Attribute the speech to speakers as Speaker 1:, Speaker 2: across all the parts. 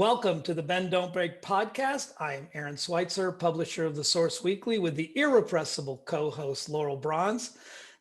Speaker 1: Welcome to the Bend Don't Break podcast. I am Aaron Schweitzer, publisher of The Source Weekly, with the irrepressible co-host Laurel Bronze.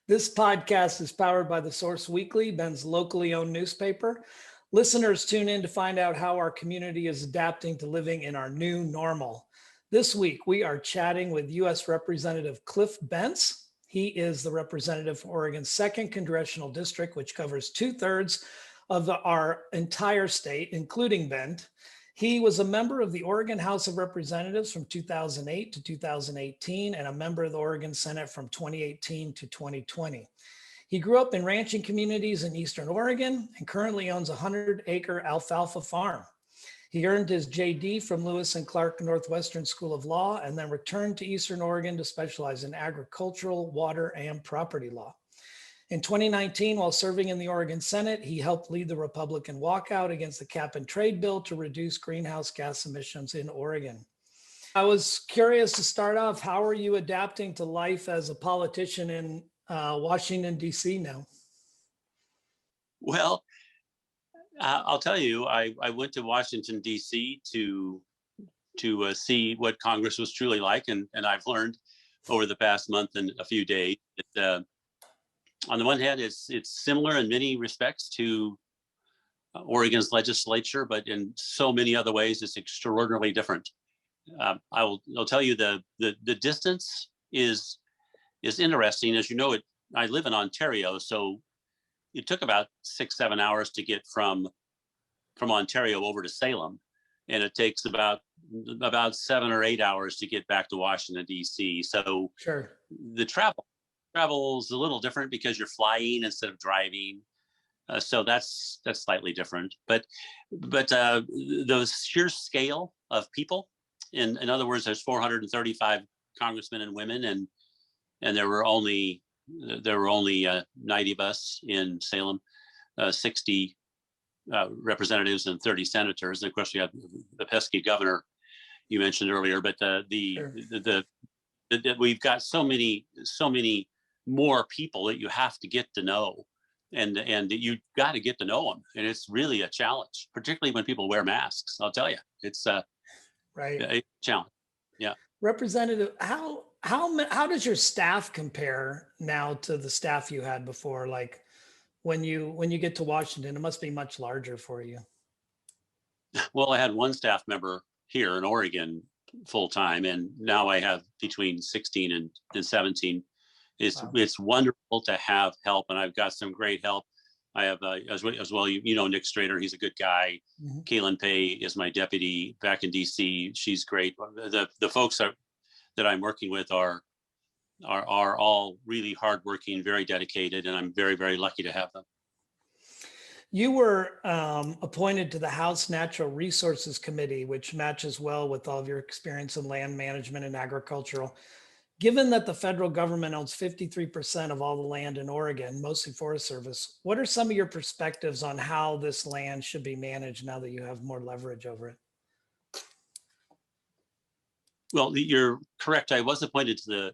Speaker 1: This podcast is powered by The Source Weekly, Bend's locally owned newspaper. Listeners tune in to find out how our community is adapting to living in our new normal. This week, we are chatting with U.S. Representative Cliff Bentz. He is the representative for Oregon's 2nd Congressional District, which covers 2/3 of our entire state, including Bend. He was a member of the Oregon House of Representatives from 2008 to 2018 and a member of the Oregon Senate from 2018 to 2020. He grew up in ranching communities in Eastern Oregon and currently owns a 100-acre alfalfa farm. He earned his JD from Lewis and Clark Northwestern School of Law and then returned to Eastern Oregon to specialize in agricultural, water, and property law. In 2019, while serving in the Oregon Senate, he helped lead the Republican walkout against the cap and trade bill to reduce greenhouse gas emissions in Oregon. I was curious to start off, how are you adapting to life as a politician in Washington, D.C. now?
Speaker 2: Well, I'll tell you, I went to Washington, D.C. to see what Congress was truly like, and I've learned over the past month and a few days that on the one hand, it's similar in many respects to Oregon's legislature, but in so many other ways, it's extraordinarily different. I'll tell you the distance is interesting. As you know, I live in Ontario, so it took about 6-7 hours to get from Ontario over to Salem, and it takes about 7 or 8 hours to get back to Washington, D.C. So
Speaker 1: sure,
Speaker 2: the travel is a little different because you're flying instead of driving. So that's slightly different. But the sheer scale of people, in other words, there's 435 congressmen and women, and there were only 90 of us in Salem, 60 representatives and 30 senators. And of course, we have the pesky governor you mentioned earlier. But we've got so many more people that you have to get to know, and you got to get to know them, and it's really a challenge, particularly when people wear masks. I'll tell you, it's
Speaker 1: right,
Speaker 2: a challenge. Yeah,
Speaker 1: Representative, how does your staff compare now to the staff you had before? Like when you get to Washington, it must be much larger for you.
Speaker 2: Well, I had one staff member here in Oregon full time, and now I have between 16 and 17. It's wonderful to have help, and I've got some great help. I have as well. You know Nick Strader, he's a good guy. Mm-hmm. Kaylin Pay is my deputy back in DC. She's great. The folks that I'm working with are all really hardworking, very dedicated, and I'm very, very lucky to have them.
Speaker 1: You were appointed to the House Natural Resources Committee, which matches well with all of your experience in land management and agricultural. Given that the federal government owns 53% of all the land in Oregon, mostly Forest Service, what are some of your perspectives on how this land should be managed now that you have more leverage over it?
Speaker 2: Well, you're correct. I was appointed to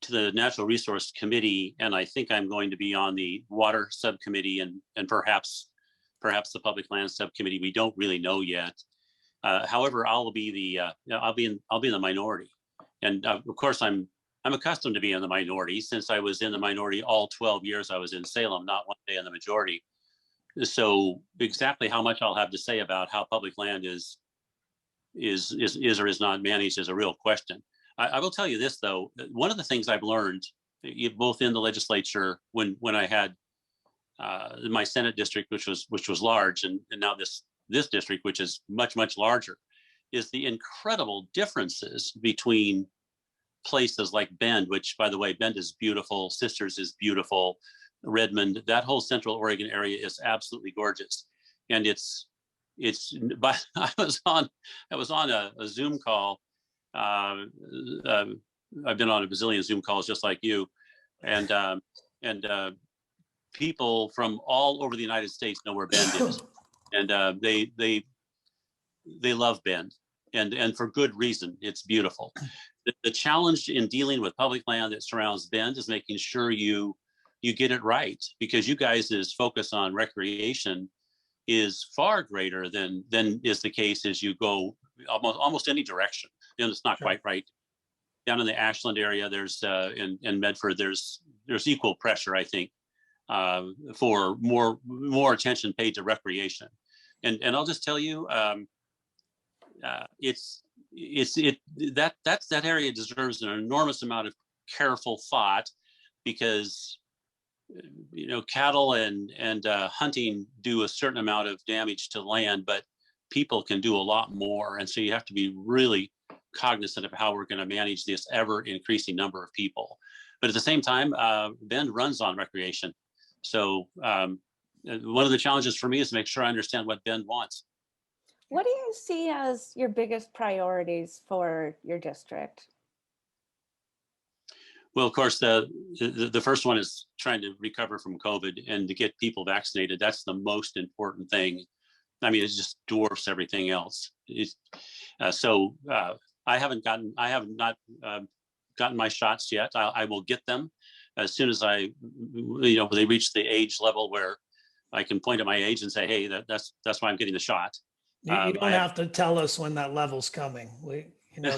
Speaker 2: the Natural Resource Committee, and I think I'm going to be on the Water Subcommittee and perhaps the Public Land Subcommittee. We don't really know yet. However, I'll be in the minority, and of course I'm accustomed to being in the minority since I was in the minority all 12 years I was in Salem, not one day in the majority. So exactly how much I'll have to say about how public land is or is not managed is a real question. I will tell you this, though. One of the things I've learned, both in the legislature when I had my Senate district, which was large, and now this district, which is much, much larger, is the incredible differences between places like Bend, which, by the way, Bend is beautiful, Sisters is beautiful, Redmond, that whole Central Oregon area is absolutely gorgeous, and it's. But I was on a Zoom call. I've been on a bazillion Zoom calls just like you, and people from all over the United States know where Bend is, and they love Bend, and for good reason. It's beautiful. The challenge in dealing with public land that surrounds Bend is making sure you get it right, because you guys' focus on recreation is far greater than is the case as you go almost any direction. It's not quite right. Down in the Ashland area, there's in Medford, there's equal pressure, I think, for more attention paid to recreation. And I'll just tell you, that area deserves an enormous amount of careful thought, because cattle and hunting do a certain amount of damage to land, but people can do a lot more. And so you have to be really cognizant of how we're going to manage this ever increasing number of people. But at the same time, Bend runs on recreation. So one of the challenges for me is to make sure I understand what Bend wants.
Speaker 3: What do you see as your biggest priorities for your district?
Speaker 2: Well, of course, the first one is trying to recover from COVID and to get people vaccinated. That's the most important thing. I mean, it just dwarfs everything else. I have not gotten my shots yet. I will get them as soon as they reach the age level where I can point at my age and say, hey, that's why I'm getting the shot.
Speaker 1: You don't have to tell us when that level's coming.
Speaker 2: No.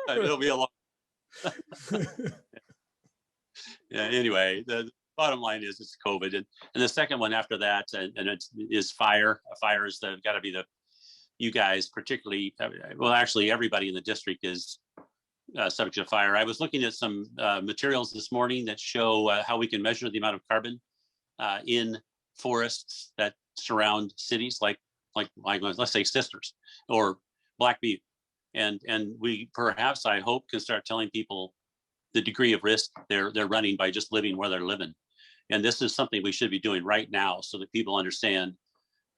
Speaker 2: It'll be a long. Yeah. Anyway, the bottom line is it's COVID, and the second one after that, and it is fire. Fire is got to be you guys particularly. Well, actually, everybody in the district is subject to fire. I was looking at some materials this morning that show how we can measure the amount of carbon in forests that surround cities, like let's say Sisters or Black Butte. And we perhaps, I hope, can start telling people the degree of risk they're running by just living where they're living. And this is something we should be doing right now so that people understand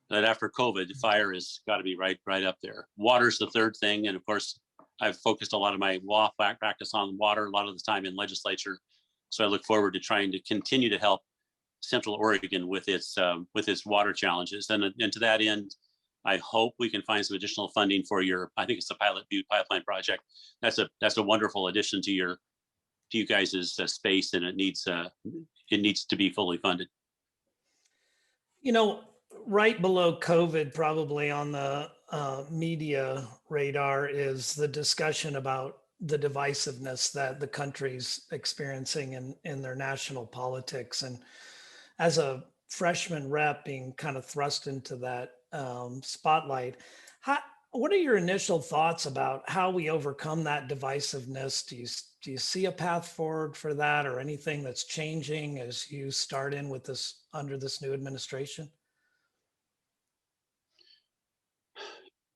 Speaker 2: that after COVID, fire has got to be right up there. Water's the third thing. And of course, I've focused a lot of my law practice on water a lot of the time in legislature. So I look forward to trying to continue to help Central Oregon with its water challenges. And to that end, I hope we can find some additional funding for I think it's the Pilot Butte Pipeline project. That's a wonderful addition to you guys' space, and it needs to be fully funded.
Speaker 1: Right below COVID, probably on the media radar, is the discussion about the divisiveness that the country's experiencing in their national politics. And as a freshman rep being kind of thrust into that spotlight, what are your initial thoughts about how we overcome that divisiveness? Do you see a path forward for that, or anything that's changing as you start in with this under this new administration?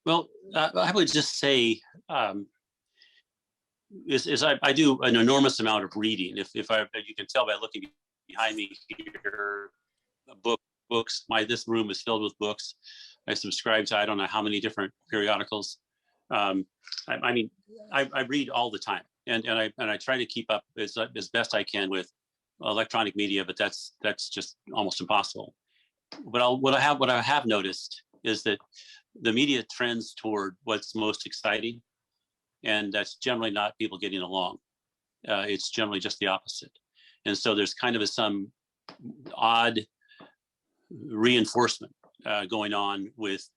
Speaker 2: Well, I would just say is I do an enormous amount of reading. If you can tell by looking behind me here, books. This room is filled with books. I subscribe to I don't know how many different periodicals. I read all the time, and I try to keep up as best I can with electronic media, but that's just almost impossible. But what I have noticed is that the media trends toward what's most exciting, and that's generally not people getting along. It's generally just the opposite. And so there's kind of some odd reinforcement going on with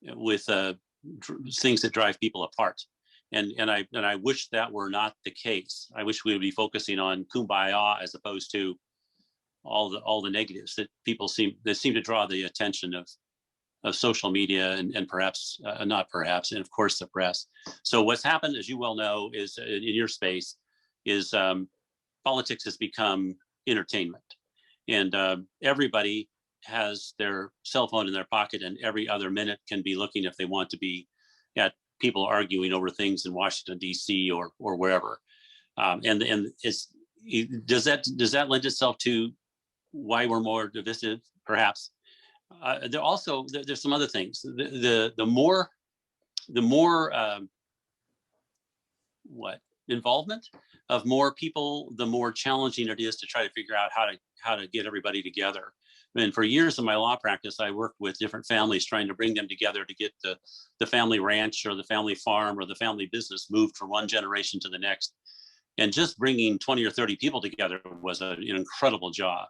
Speaker 2: things that drive people apart. And I wish that were not the case. I wish we would be focusing on kumbaya as opposed to all the negatives that seem to draw the attention of social media and perhaps not perhaps, and of course the press. So what's happened, as you well know, is in your space is politics has become entertainment, and everybody has their cell phone in their pocket, and every other minute can be looking, if they want to be, at people arguing over things in Washington D.C. or wherever. And does that lend itself to why we're more divisive? perhaps. There's some other things. The more involvement of more people, the more challenging it is to try to figure out how to get everybody together. And for years in my law practice, I worked with different families trying to bring them together to get the family ranch or the family farm or the family business moved from one generation to the next. And just bringing 20 or 30 people together was an incredible job.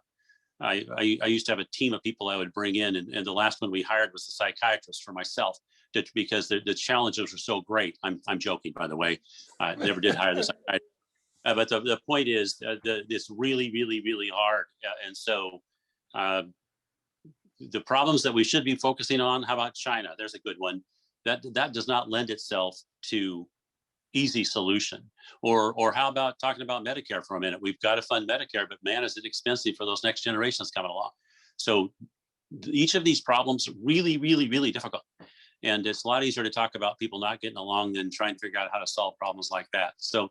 Speaker 2: I used to have a team of people I would bring in, and the last one we hired was a psychiatrist for myself, because the challenges were so great. I'm joking, by the way. I never did hire the psychiatrist. But the point is, it's really, really, really hard. And so the problems that we should be focusing on, how about China? There's a good one. That does not lend itself to easy solution. Or how about talking about Medicare for a minute? We've got to fund Medicare, but man, is it expensive for those next generations coming along. So each of these problems really, really, really difficult. And it's a lot easier to talk about people not getting along than trying to figure out how to solve problems like that. So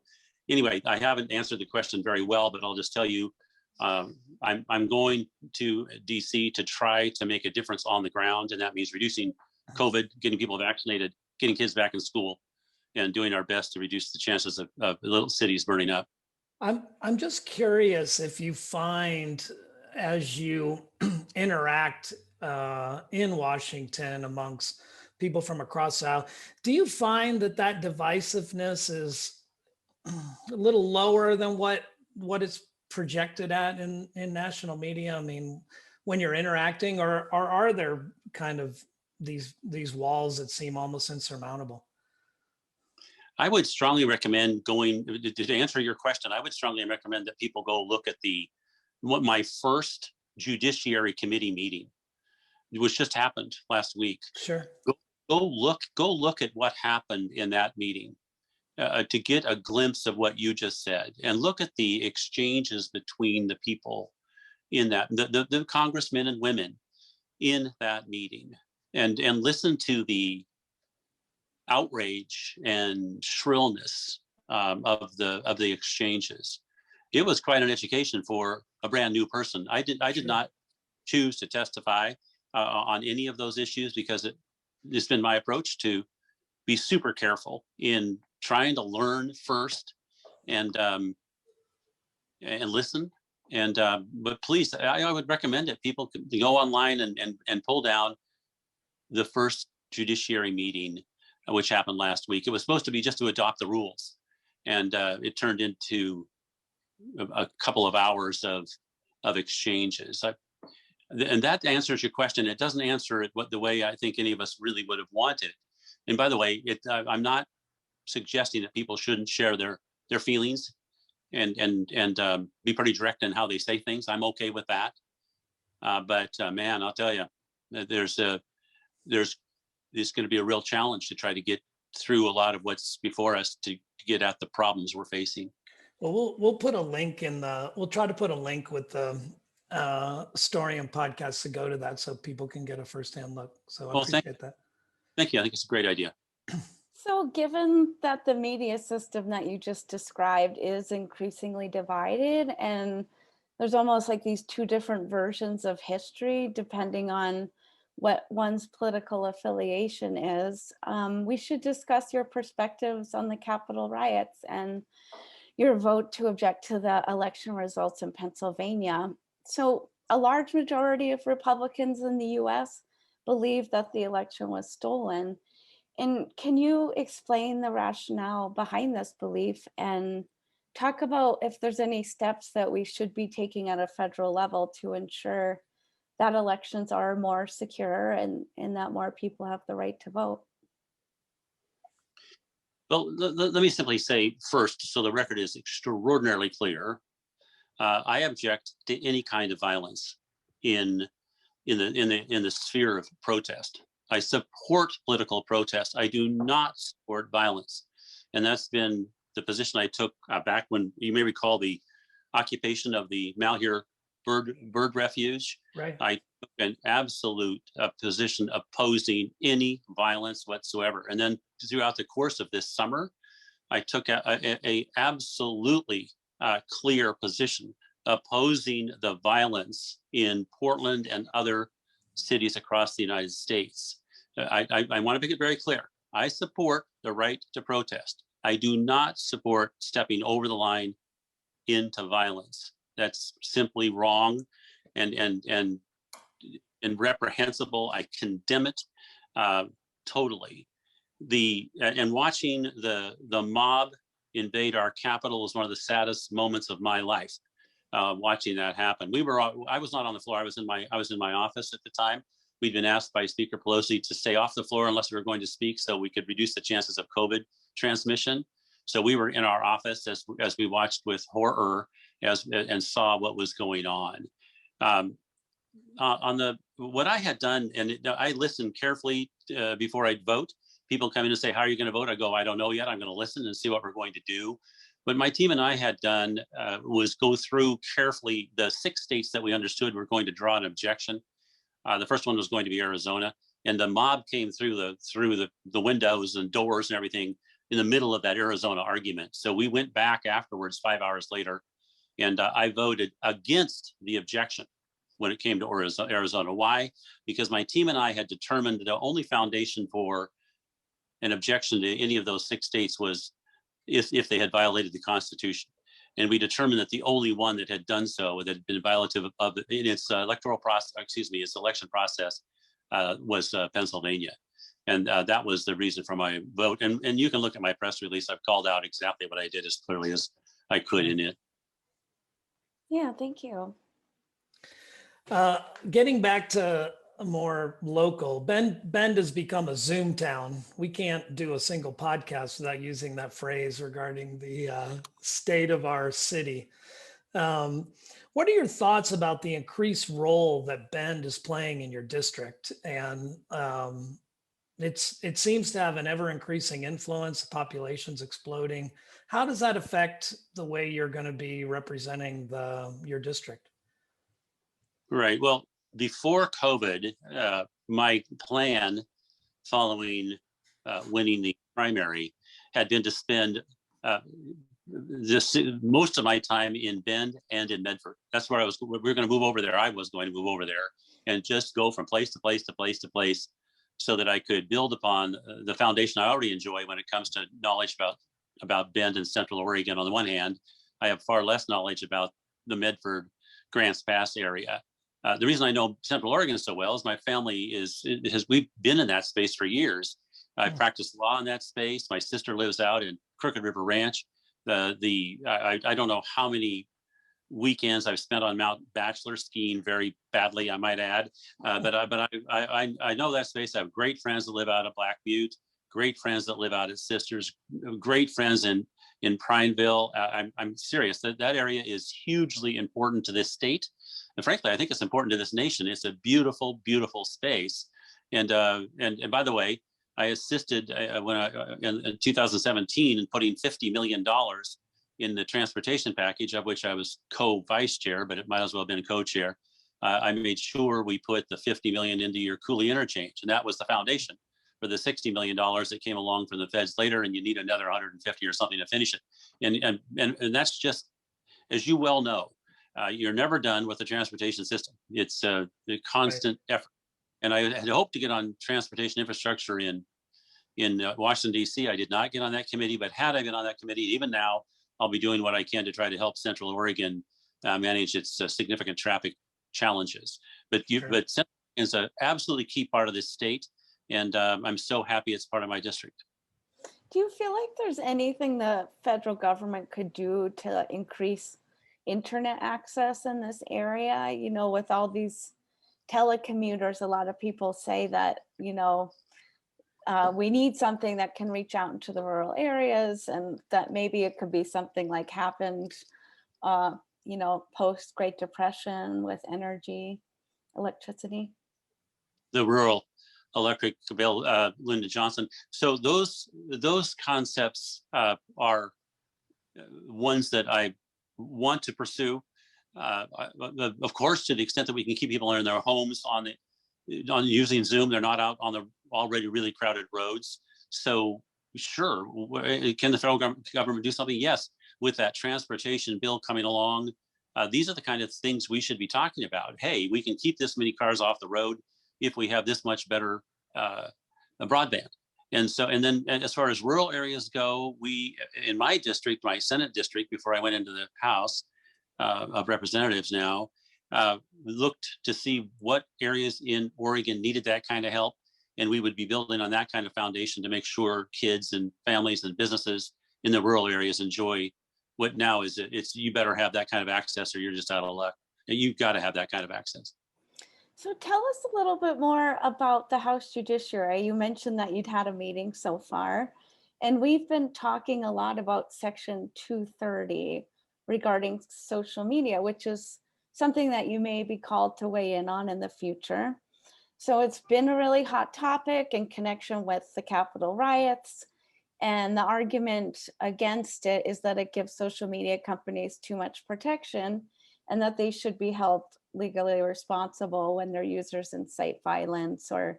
Speaker 2: anyway, I haven't answered the question very well, but I'll just tell you, I'm going to DC to try to make a difference on the ground. And that means reducing COVID, getting people vaccinated, getting kids back in school, and doing our best to reduce the chances of little cities burning up.
Speaker 1: I'm just curious if you find, as you interact in Washington amongst people from across the aisle, do you find that divisiveness is a little lower than what it's projected at in national media? I mean, when you're interacting, or are there kind of these walls that seem almost insurmountable?
Speaker 2: I would strongly recommend going to answer your question. I would strongly recommend that people go look at my first Judiciary Committee meeting, which just happened last week.
Speaker 1: Sure.
Speaker 2: Go look at what happened in that meeting to get a glimpse of what you just said, and look at the exchanges between the people in that, the congressmen and women in that meeting, and listen to the outrage and shrillness of the exchanges. It was quite an education for a brand new person. I did
Speaker 1: Sure.
Speaker 2: not choose to testify on any of those issues, because it's been my approach to be super careful in trying to learn first and listen. And but please, I would recommend it. People can go online and pull down the first judiciary meeting, which happened last week. It was supposed to be just to adopt the rules, and it turned into a couple of hours of exchanges. And that answers your question. It doesn't answer it the way I think any of us really would have wanted. And by the way, I'm not suggesting that people shouldn't share their feelings and be pretty direct in how they say things. I'm okay with that. But man, I'll tell you, there's going to be a real challenge to try to get through a lot of what's before us to get at the problems we're facing.
Speaker 1: Well, we'll put a link we'll try to put a link with the story and podcast to go to that, so people can get a firsthand look. So I appreciate that.
Speaker 2: Thank you. I think it's a great idea.
Speaker 3: So given that the media system that you just described is increasingly divided, and there's almost like these two different versions of history depending on what one's political affiliation is, we should discuss your perspectives on the Capitol riots and your vote to object to the election results in Pennsylvania. So a large majority of Republicans in the U.S. believe that the election was stolen. And can you explain the rationale behind this belief, and talk about if there's any steps that we should be taking at a federal level to ensure that elections are more secure and that more people have the right to vote?
Speaker 2: Well, let me simply say first, so the record is extraordinarily clear, I object to any kind of violence in the sphere of protest. I support political protest. I do not support violence, and that's been the position I took back when, you may recall, the occupation of the Malheur bird refuge.
Speaker 1: Right.
Speaker 2: I took an absolute position opposing any violence whatsoever. And then throughout the course of this summer, I took a absolutely clear position opposing the violence in Portland and other cities across the United States. I want to make it very clear. I support the right to protest. I do not support stepping over the line into violence. That's simply wrong and reprehensible. I condemn it totally. And watching the mob invade our Capitol was one of the saddest moments of my life. watching that happen. I was not on the floor. I was in my office at the time. We'd been asked by Speaker Pelosi to stay off the floor unless we were going to speak, so we could reduce the chances of COVID transmission. So we were in our office as we watched with horror and saw what was going on. What I had done, and I listened carefully before I'd vote. People come in and say, "How are you going to vote?" I go, "I don't know yet. I'm going to listen and see what we're going to do." What my team and I had done was go through carefully the 6 states that we understood were going to draw an objection. The first one was going to be Arizona, and the mob came through the windows and doors and everything in the middle of that Arizona argument. So we went back afterwards 5 hours later, and I voted against the objection when it came to Arizona. Why? Because my team and I had determined the only foundation for an objection to any of those 6 states was if they had violated the Constitution. And we determined that the only one that had done so, that had been violative of in its its election process, was Pennsylvania. And that was the reason for my vote. And you can look at my press release. I've called out exactly what I did as clearly as I could in it.
Speaker 3: Yeah, thank you.
Speaker 1: Getting back to more local, Bend has become a Zoom town. We can't do a single podcast without using that phrase regarding the state of our city. What are your thoughts about the increased role that Bend is playing in your district? And it seems to have an ever increasing influence. The population's exploding. How does that affect the way you're going to be representing your district?
Speaker 2: Right. Well, before COVID, my plan following winning the primary had been to spend most of my time in Bend and in Medford. That's where we were going to move over there. I was going to move over there and just go from place to place to place to place so that I could build upon the foundation I already enjoy when it comes to knowledge about Bend and Central Oregon. On the one hand, I have far less knowledge about the Medford, Grants Pass area. The reason I know Central Oregon so well is my family we've been in that space for years. I practiced law in that space. My sister lives out in Crooked River Ranch. I don't know how many weekends I've spent on Mount Bachelor skiing very badly, I might add. But I know that space. I have great friends that live out of Black Butte, great friends that live out at Sisters, great friends in Prineville. I'm serious. That area is hugely important to this state. And frankly, I think it's important to this nation. It's a beautiful, beautiful space. And by the way, I assisted in 2017 in putting $50 million in the transportation package, of which I was co-vice chair, but it might as well have been co-chair. I made sure we put the $50 million into your Cooley interchange, and that was the foundation for the $60 million that came along from the feds later, and you need another 150 or something to finish it. And that's just, as you well know, you're never done with the transportation system. It's a constant effort. And I had hoped to get on transportation infrastructure in Washington, D.C. I did not get on that committee, but had I been on that committee, even now, I'll be doing what I can to try to help Central Oregon manage its significant traffic challenges. But Central Oregon is an absolutely key part of this state, and I'm so happy it's part of my district.
Speaker 3: Do you feel like there's anything the federal government could do to increase internet access in this area? You know, with all these telecommuters, a lot of people say that, we need something that can reach out into the rural areas, and that maybe it could be something like happened, post Great Depression with electricity.
Speaker 2: The rural electric bill, Lyndon Johnson. So those concepts are ones that I want to pursue. Of course, to the extent that we can keep people in their homes on using Zoom, they're not out on the already really crowded roads. So sure, can the federal government do something? Yes, with that transportation bill coming along, these are the kind of things we should be talking about. Hey, we can keep this many cars off the road if we have this much better broadband. And then as far as rural areas go, we, in my district, my Senate district, before I went into the House of Representatives now, looked to see what areas in Oregon needed that kind of help. And we would be building on that kind of foundation to make sure kids and families and businesses in the rural areas enjoy what now is it's you better have that kind of access or you're just out of luck. You've got to have that kind of access.
Speaker 3: So tell us a little bit more about the House Judiciary. You mentioned that you'd had a meeting so far, and we've been talking a lot about Section 230 regarding social media, which is something that you may be called to weigh in on in the future. So it's been a really hot topic in connection with the Capitol riots. And the argument against it is that it gives social media companies too much protection and that they should be held legally responsible when their users incite violence or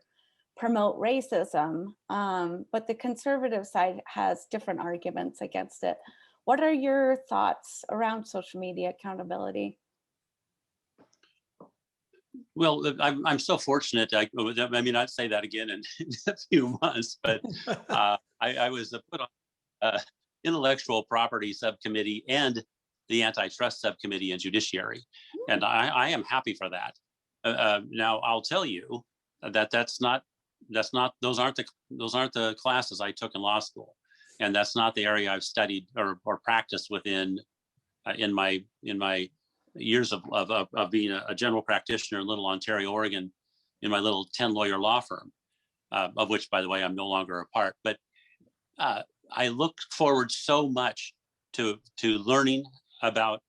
Speaker 3: promote racism. But the conservative side has different arguments against it. What are your thoughts around social media accountability?
Speaker 2: Well, I'm so fortunate. I mean, I'd say that again in a few months, but I was put on intellectual property subcommittee and the antitrust subcommittee and judiciary, and I am happy for that. Now, I'll tell you that those aren't the classes I took in law school, and that's not the area I've studied or practiced within in my years of being a general practitioner in Little Ontario, Oregon, in my little 10-lawyer law firm, of which, by the way, I'm no longer a part. But I look forward so much to learning about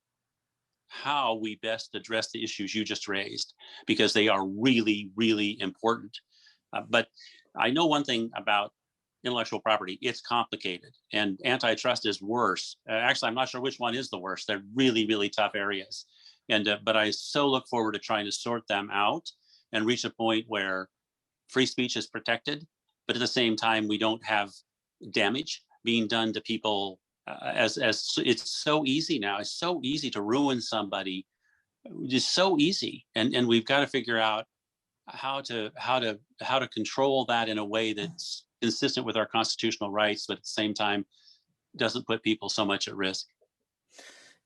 Speaker 2: how we best address the issues you just raised, because they are really, really important. But I know one thing about intellectual property: it's complicated, and antitrust is worse. Actually, I'm not sure which one is the worst. They're really, really tough areas. And but I so look forward to trying to sort them out and reach a point where free speech is protected, but at the same time, we don't have damage being done to people. As it's so easy now. It's so easy to ruin somebody. It's so easy, and we've got to figure out how to control that in a way that's consistent with our constitutional rights, but at the same time doesn't put people so much at risk.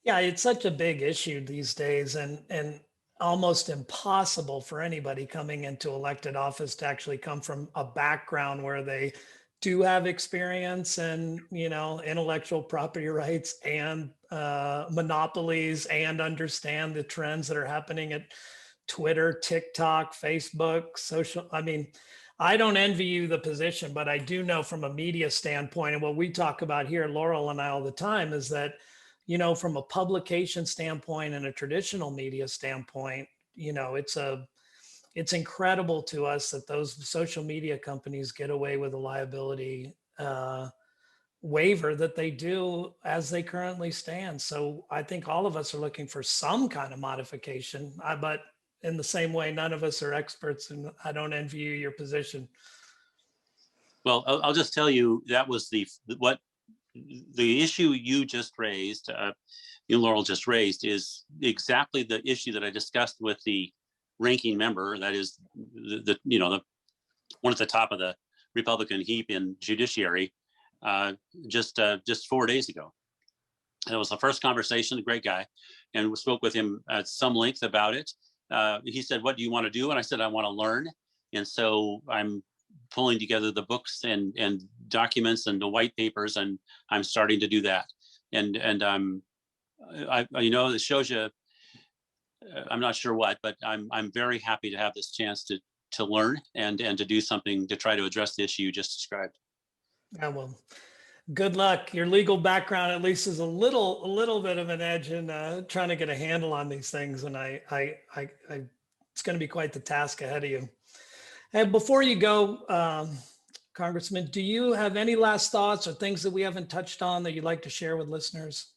Speaker 1: Yeah, it's such a big issue these days, and almost impossible for anybody coming into elected office to actually come from a background where they do have experience and intellectual property rights and monopolies, and understand the trends that are happening at Twitter, TikTok, Facebook, social. I mean, I don't envy you the position, but I do know from a media standpoint, and what we talk about here, Laurel and I, all the time, is that from a publication standpoint and a traditional media standpoint, it's incredible to us that those social media companies get away with a liability waiver that they do as they currently stand. So I think all of us are looking for some kind of modification, but in the same way, none of us are experts, and I don't envy you your position.
Speaker 2: Well, I'll just tell you, that was the issue you just raised, Laurel just raised, is exactly the issue that I discussed with the ranking member, that is the one at the top of the Republican heap in judiciary, just 4 days ago. And it was the first conversation, a great guy, and we spoke with him at some length about it. He said, "What do you want to do?" And I said, "I want to learn." And so I'm pulling together the books and documents and the white papers, and I'm starting to do that. And it shows you, I'm not sure what, but I'm very happy to have this chance to learn and to do something to try to address the issue you just described.
Speaker 1: Yeah, well, good luck. Your legal background at least is a little bit of an edge in trying to get a handle on these things, and it's going to be quite the task ahead of you. And before you go, Congressman, do you have any last thoughts or things that we haven't touched on that you'd like to share with listeners?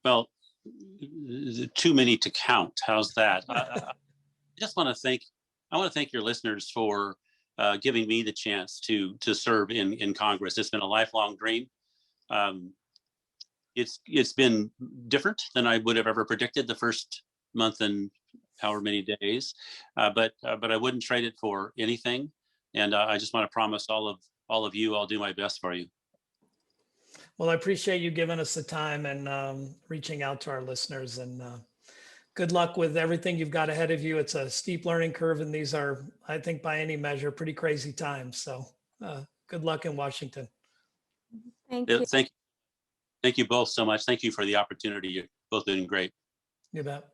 Speaker 2: Well, too many to count. How's that? I want to thank your listeners for giving me the chance to serve in Congress. It's been a lifelong dream. It's been different than I would have ever predicted the first month and however many days, but I wouldn't trade it for anything. And I just want to promise all of you, I'll do my best for you.
Speaker 1: Well, I appreciate you giving us the time and reaching out to our listeners, and good luck with everything you've got ahead of you. It's a steep learning curve, and these are, I think, by any measure, pretty crazy times. So good luck in Washington.
Speaker 3: Thank you.
Speaker 2: Thank Thank you both so much. Thank you for the opportunity. You're both doing great.
Speaker 1: You bet.